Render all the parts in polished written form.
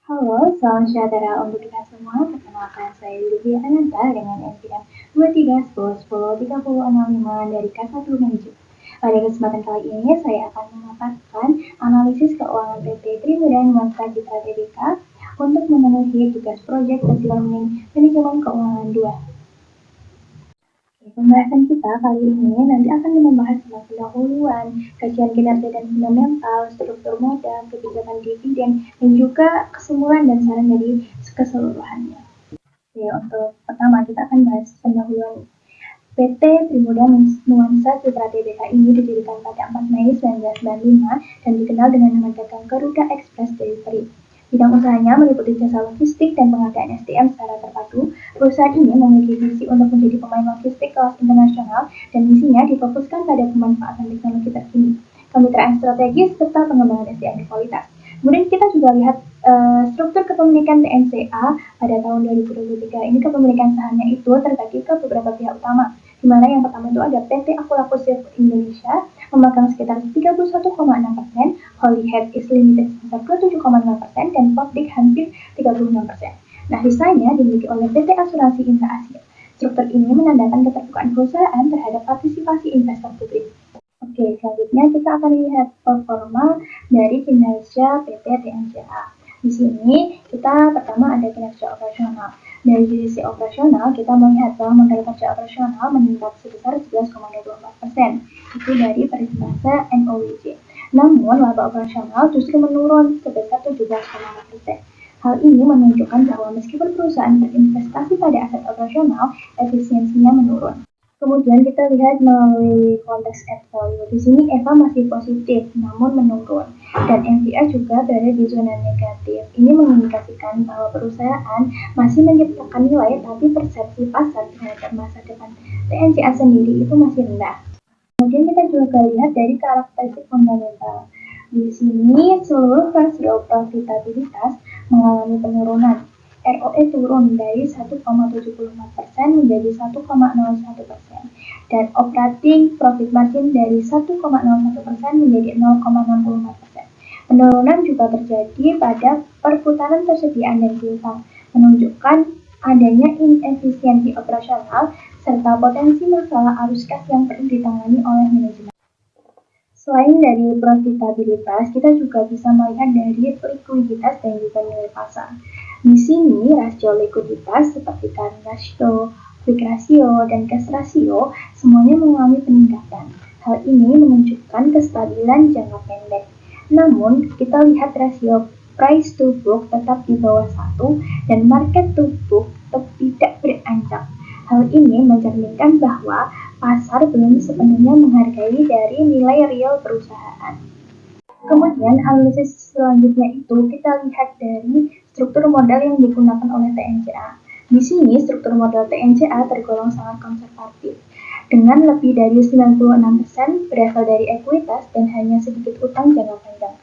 Halo, salam sejahtera untuk kita semua. Perkenalkan saya Lydia Ananta dengan NPM 2310103065 dari K1 Manajemen. Pada kesempatan kali ini, saya akan memaparkan analisis keuangan PT Trimuda Nuansa Citra Tbk untuk memenuhi tugas proyek Planning Manajemen Keuangan 2. Pembahasan kita kali ini nanti akan membahas tentang pendahuluan, kajian kinerja dan fundamental, struktur modal, kebijakan dividen, dan juga kesimpulan dan saran dari keseluruhannya. Oke, untuk pertama kita akan bahas pendahuluan. PT Trimuda Nuansa Citra Tbk ini didirikan pada 4 Mei 1995 dan dikenal dengan nama dagang Garuda Express Delivery. Bidang usahanya meliputi jasa logistik dan pengadaan SDM secara terpadu. Perusahaan ini memiliki visi untuk menjadi pemain logistik kelas internasional dan misinya difokuskan pada pemanfaatan teknologi terkini, kemitraan strategis, serta pengembangan SDM berkualitas. Kemudian kita juga lihat struktur kepemilikan TNCA pada tahun 2023. Ini kepemilikan sahamnya itu terbagi ke beberapa pihak utama, di mana yang pertama itu ada PT Akulaku Silver Indonesia memegang sekitar 31,6%, Holy Head is Limited sebesar 27,5%, dan Public hampir 36%. Nah, sisanya dimiliki oleh PT Asuransi Intra Asia. Struktur ini menandakan keterbukaan perusahaan terhadap partisipasi investor publik. Oke, selanjutnya kita akan lihat performa dari kinerja PT TNCA. Di sini kita pertama ada kinerja operasional. Dari sisi operasional, kita melihat bahwa modal kerja operasional meningkat sebesar 11,24%. Itu dari persentase NOWC. Namun, laba operasional justru menurun sebesar 17,4%. Hal ini menunjukkan bahwa meskipun perusahaan berinvestasi pada aset operasional, efisiensinya menurun. Kemudian kita lihat melalui konteks add value. Di sini EVA masih positif, namun menurun. Dan NVA juga berada di zona negatif. Ini mengindikasikan bahwa perusahaan masih menciptakan nilai, tapi persepsi pasar terhadap masa depan TNCA sendiri itu masih rendah. Kemudian kita juga lihat dari karakteristik fundamental. Di sini seluruh rasio profitabilitas mengalami penurunan. ROE turun dari 1,74% menjadi 1,01% dan operating profit margin dari 1,01% menjadi 0,64%. Penurunan juga terjadi pada perputaran persediaan dan piutang, menunjukkan adanya inefisiensi operasional serta potensi masalah arus kas yang perlu ditangani oleh manajemen. Selain dari profitabilitas, kita juga bisa melihat dari likuiditas dan juga nilai pasar. Di sini rasio likuiditas seperti current ratio, quick ratio, dan cash ratio semuanya mengalami peningkatan. Hal ini menunjukkan kestabilan jangka pendek. Namun, kita lihat rasio price to book tetap di bawah 1 dan market to book tetap tidak beranjak. Hal ini mencerminkan bahwa pasar belum sepenuhnya menghargai dari nilai real perusahaan. Kemudian analisis selanjutnya itu kita lihat dari struktur modal yang digunakan oleh TNCA. Di sini struktur modal TNCA tergolong sangat konservatif, dengan lebih dari 96% berasal dari ekuitas dan hanya sedikit utang jangka panjang.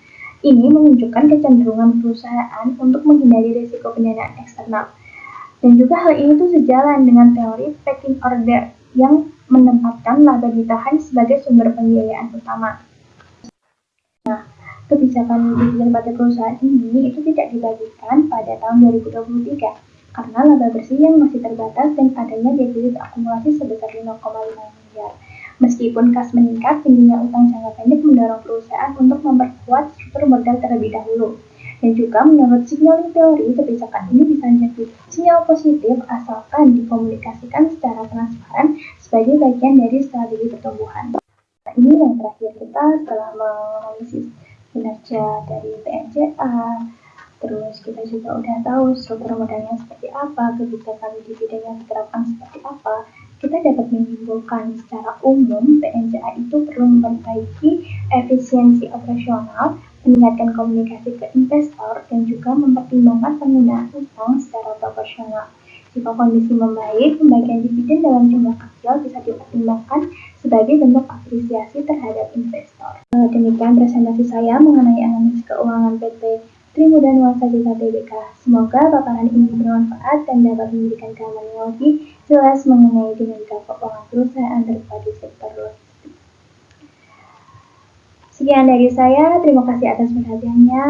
Ini menunjukkan kecenderungan perusahaan untuk menghindari risiko pendanaan eksternal. Dan juga hal ini tuh sejalan dengan teori pecking order yang menempatkan laba ditahan sebagai sumber pembiayaan utama. Nah, kebijakan dividen pada perusahaan ini itu tidak dibagikan pada tahun 2023 karena laba bersih yang masih terbatas dan adanya defisit akumulasi sebesar 5,5 miliar. Meskipun kas meningkat, tingginya utang jangka pendek mendorong perusahaan untuk memperkuat struktur modal terlebih dahulu. Dan juga menurut signaling teori, kebijakan ini bisa menjadi sinyal positif asalkan dikomunikasikan secara transparan sebagai bagian dari strategi pertumbuhan. Nah, ini yang terakhir kita telah menganalisis kinerja dari TNCA, terus kita juga udah tahu struktur modalnya seperti apa, kebijakan dividen yang diterapkan seperti apa. Kita dapat menyimpulkan secara umum TNCA itu perlu memperbaiki efisiensi operasional, meningkatkan komunikasi ke investor, dan juga mempertimbangkan penggunaan utang secara proporsional. Jika kondisi membaik, pembagian dividen dalam jumlah kecil bisa dipertimbangkan sebagai bentuk apresiasi terhadap investor. Demikian presentasi saya mengenai analisis keuangan PT Trimuda Nuansa Citra Tbk. Semoga paparan ini bermanfaat dan dapat memberikan gambaran yang lebih jelas mengenai dinamika keuangan perusahaan terpadu sektor logistik. Sekian dari saya, terima kasih atas perhatiannya.